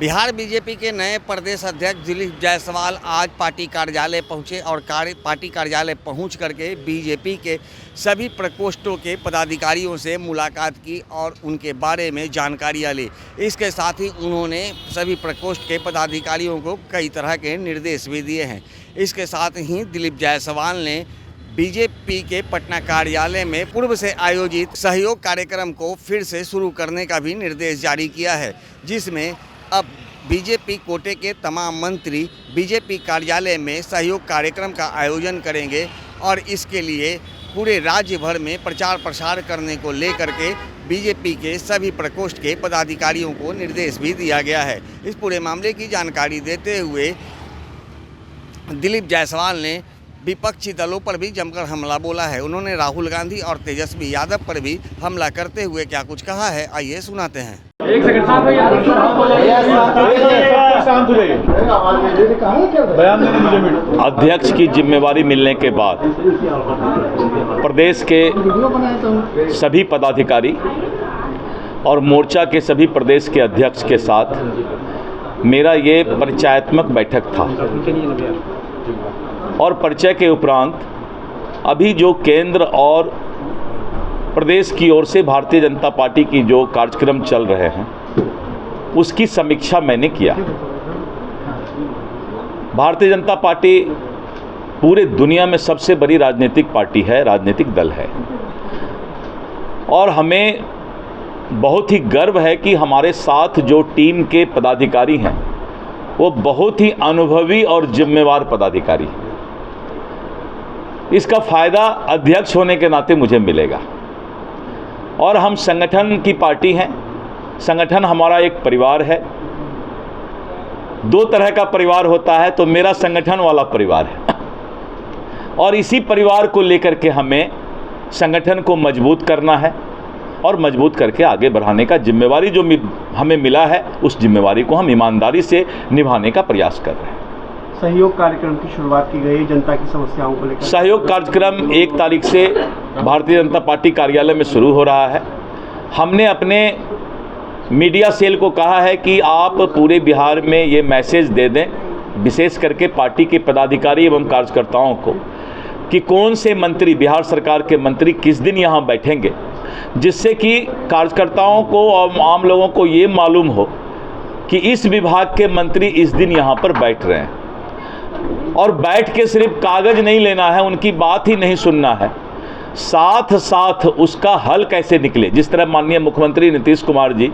Bihar BJP के नए प्रदेश अध्यक्ष दिलीप जायसवाल आज पार्टी कार्यालय पहुंचे और पार्टी कार्यालय पहुंच करके बीजेपी के सभी प्रकोष्ठों के पदाधिकारियों से मुलाकात की और उनके बारे में जानकारियां ली। इसके साथ ही उन्होंने सभी प्रकोष्ठ के पदाधिकारियों को कई तरह के निर्देश भी दिए हैं। इसके साथ ही दिलीप जायसवाल ने बीजेपी के पटना कार्यालय में पूर्व से आयोजित सहयोग कार्यक्रम को फिर से शुरू करने का भी निर्देश जारी किया है, जिसमें अब बीजेपी कोटे के तमाम मंत्री बीजेपी कार्यालय में सहयोग कार्यक्रम का आयोजन करेंगे और इसके लिए पूरे राज्य भर में प्रचार प्रसार करने को लेकर के बीजेपी के सभी प्रकोष्ठ के पदाधिकारियों को निर्देश भी दिया गया है। इस पूरे मामले की जानकारी देते हुए दिलीप जायसवाल ने विपक्षी दलों पर भी जमकर हमला बोला है। उन्होंने राहुल गांधी और तेजस्वी यादव पर भी हमला करते हुए क्या कुछ कहा है, आइए सुनाते हैं। एक सेकंड अध्यक्ष की जिम्मेवारी मिलने के बाद प्रदेश के सभी पदाधिकारी और मोर्चा के सभी प्रदेश के अध्यक्ष के साथ मेरा ये परिचयात्मक बैठक था और परिचय के उपरांत अभी जो केंद्र और प्रदेश की ओर से भारतीय जनता पार्टी की जो कार्यक्रम चल रहे हैं उसकी समीक्षा मैंने किया। भारतीय जनता पार्टी पूरे दुनिया में सबसे बड़ी राजनीतिक पार्टी है, राजनीतिक दल है और हमें बहुत ही गर्व है कि हमारे साथ जो टीम के पदाधिकारी हैं वो बहुत ही अनुभवी और जिम्मेवार पदाधिकारी हैं। इसका फ़ायदा अध्यक्ष होने के नाते मुझे मिलेगा और हम संगठन की पार्टी हैं। संगठन हमारा एक परिवार है। दो तरह का परिवार होता है, तो मेरा संगठन वाला परिवार है और इसी परिवार को लेकर के हमें संगठन को मजबूत करना है और मजबूत करके आगे बढ़ाने का जिम्मेवारी जो हमें मिला है उस जिम्मेवारी को हम ईमानदारी से निभाने का प्रयास कर रहे हैं। सहयोग कार्यक्रम की शुरुआत की गई, जनता की समस्याओं को लेकर सहयोग कार्यक्रम 1 तारीख से भारतीय जनता पार्टी कार्यालय में शुरू हो रहा है। हमने अपने मीडिया सेल को कहा है कि आप पूरे बिहार में ये मैसेज दे दें, विशेष करके पार्टी के पदाधिकारी एवं कार्यकर्ताओं को, कि कौन से मंत्री, बिहार सरकार के मंत्री किस दिन यहाँ बैठेंगे, जिससे कि कार्यकर्ताओं को और आम लोगों को ये मालूम हो कि इस विभाग के मंत्री इस दिन यहाँ पर बैठ रहे हैं और बैठ के सिर्फ कागज नहीं लेना है, उनकी बात ही नहीं सुनना है, साथ साथ उसका हल कैसे निकले। जिस तरह माननीय मुख्यमंत्री नीतीश कुमार जी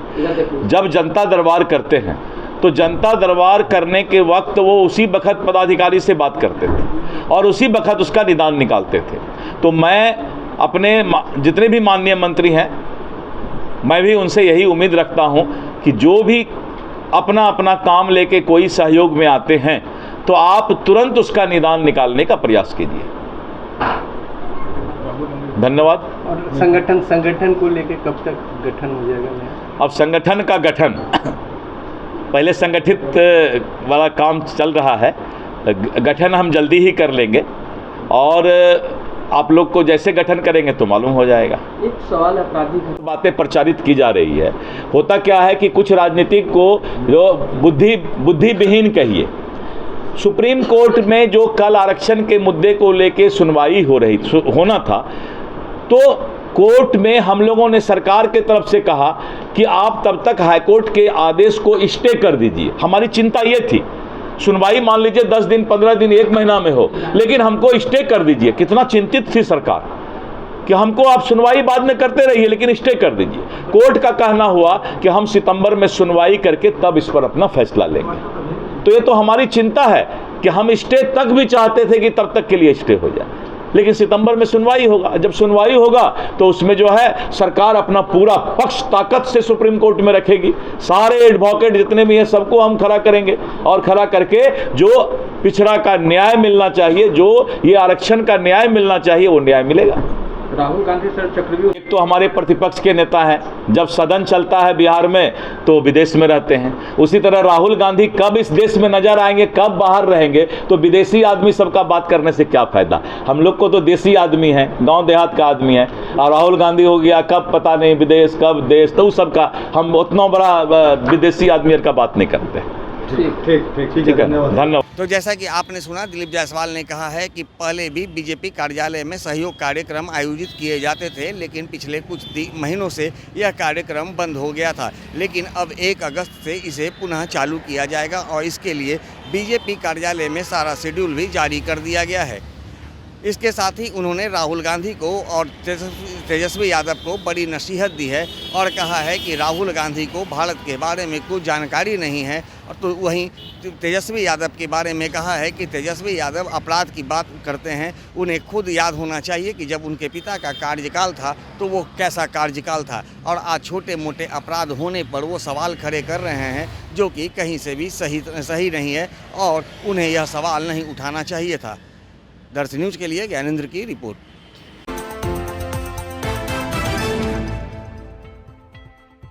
जब जनता दरबार करते हैं तो जनता दरबार करने के वक्त वो उसी वक्त पदाधिकारी से बात करते थे और उसी वक्त उसका निदान निकालते थे। तो मैं अपने जितने भी माननीय मंत्री हैं, मैं भी उनसे यही उम्मीद रखता हूं कि जो भी अपना अपना काम लेके कोई सहयोग में आते हैं तो आप तुरंत उसका निदान निकालने का प्रयास कीजिए। धन्यवाद। और संगठन को लेके कब तक गठन हो जाएगा? अब संगठन का गठन पहले संगठित वाला काम चल रहा है, गठन हम जल्दी ही कर लेंगे और आप लोग को जैसे गठन करेंगे तो मालूम हो जाएगा। एक सवाल, आपराधिक बातें प्रचारित की जा रही है। होता क्या है कि कुछ राजनीतिक को जो बुद्धिविहीन कहिए, सुप्रीम कोर्ट में जो कल आरक्षण के मुद्दे को लेके सुनवाई होना था, तो कोर्ट में हम लोगों ने सरकार के तरफ से कहा कि आप तब तक हाईकोर्ट के आदेश को स्टे कर दीजिए। हमारी चिंता ये थी, सुनवाई मान लीजिए 10 दिन, 15 दिन, 1 महीना में हो, लेकिन हमको स्टे कर दीजिए। कितना चिंतित थी सरकार कि हमको आप सुनवाई बाद में करते रहिए लेकिन स्टे कर दीजिए। कोर्ट का कहना हुआ कि हम सितंबर में सुनवाई करके तब इस पर अपना फैसला लेंगे। तो ये तो हमारी चिंता है कि हम स्टे तक भी चाहते थे कि तब तक के लिए स्टे हो जाए, लेकिन सितंबर में सुनवाई होगा। जब सुनवाई होगा तो उसमें जो है सरकार अपना पूरा पक्ष ताकत से सुप्रीम कोर्ट में रखेगी। सारे एडवोकेट जितने भी हैं सबको हम खड़ा करेंगे और खड़ा करके जो पिछड़ा का न्याय मिलना चाहिए, जो ये आरक्षण का न्याय मिलना चाहिए, वो न्याय मिलेगा। राहुल गांधी सर चक्रव्यूह एक तो हमारे प्रतिपक्ष के नेता हैं, जब सदन चलता है बिहार में तो विदेश में रहते हैं। उसी तरह राहुल गांधी कब इस देश में नजर आएंगे, कब बाहर रहेंगे, तो विदेशी आदमी सबका बात करने से क्या फायदा। हम लोग को तो देसी आदमी है, गांव देहात का आदमी है, और राहुल गांधी हो गया कब पता नहीं विदेश कब देश, तो उस सबका हम उतना बड़ा विदेशी आदमी का बात नहीं करते। ठीक है, धन्यवाद। तो जैसा कि आपने सुना, दिलीप जायसवाल ने कहा है कि पहले भी बीजेपी कार्यालय में सहयोग कार्यक्रम आयोजित किए जाते थे, लेकिन पिछले कुछ महीनों से यह कार्यक्रम बंद हो गया था। लेकिन अब 1 अगस्त से इसे पुनः चालू किया जाएगा और इसके लिए बीजेपी कार्यालय में सारा शेड्यूल भी जारी कर दिया गया है। इसके साथ ही उन्होंने राहुल गांधी को और तेजस्वी यादव को बड़ी नसीहत दी है और कहा है कि राहुल गांधी को भारत के बारे में कुछ जानकारी नहीं है। और तो वहीं तेजस्वी यादव के बारे में कहा है कि तेजस्वी यादव अपराध की बात करते हैं, उन्हें खुद याद होना चाहिए कि जब उनके पिता का कार्यकाल था तो वो कैसा कार्यकाल था, और आज छोटे मोटे अपराध होने पर वो सवाल खड़े कर रहे हैं जो कि कहीं से भी सही नहीं है और उन्हें यह सवाल नहीं उठाना चाहिए था। दर्श न्यूज़ के लिए ज्ञानेंद्र की रिपोर्ट।